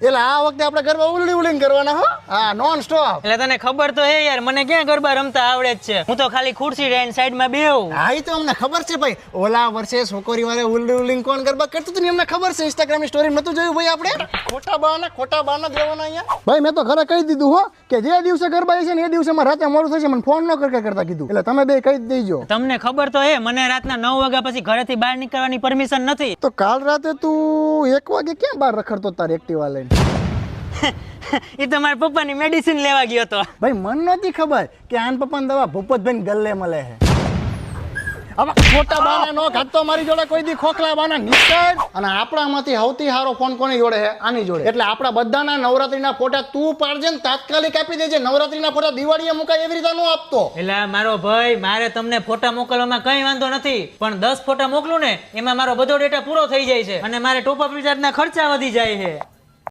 એટલે આ વખતે આપણે ગરબા ઉલડી કરવાના હો. હા, નોન સ્ટોપ. એટલે તને ખબર તો હે યાર, મને ક્યાં ગરબા રમતા આવડે જ છે. હું તો ખાલી ખુરશી લઈને સાઈડમાં બેહું. હા, એ તો અમને ખબર છે ભાઈ. ઓલા વર્ષે છોકરી વાળે ઉલડી કોણ ગરબા કરતું હતું ને અમને ખબર છે. ઇન્સ્ટાગ્રામ ની સ્ટોરી નતું જોયું ભાઈ આપણે? ખોટા બહાના દેવાના અહીંયા. ભાઈ મેં તો ઘરે કહી દીધું હો કે જે દિવસે ગરબા છે ને એ દિવસે મારે રાતે મોડું થશે, મને ફોન ન કરતા કીધું. એટલે તમે બે કહી દેજો. તમને ખબર તો હે મને રાતના 9 વાગ્યા પછી ઘરેથી બહાર નીકળવાની પરમિશન નથી. તો કાલ રાતે તું 1 વાગે ક્યાં બહાર રખડતો તાર એક્ટિવા લઈને? એ તો મારા પપ્પાની મેડિસિન લેવા ગયો હતો. ભાઈ મન નહોતી ખબર કે આન પપ્પાની દવા ભૂપતભાઈ ગલ્લે મળે છે. હવે ખોટા બાના નો ઘાતો મારી જોડે કોઈ દી ખોખલા બાના નીકળ. અને આપણામાંથી સૌથી સારો ફોન કોની જોડે છે? આની જોડે. એટલે આપણા બધાના નવરાત્રીના ફોટા તું પાડજે ને તાત્કાલિક આપી દેજે. નવરાત્રીના ફોટા દિવાળીએ મુકાય એવી રીતે નો આપતો. એટલે મારો ભાઈ, મારે તમને ફોટા મોકલવામાં કઈ વાંધો નથી, પણ 10 ફોટા મોકલું ને એમાં મારો બધો ડેટા પૂરો થઈ જાય છે અને મારે ટોપ અપ રિચાર્જના ખર્ચા વધી જાય છે.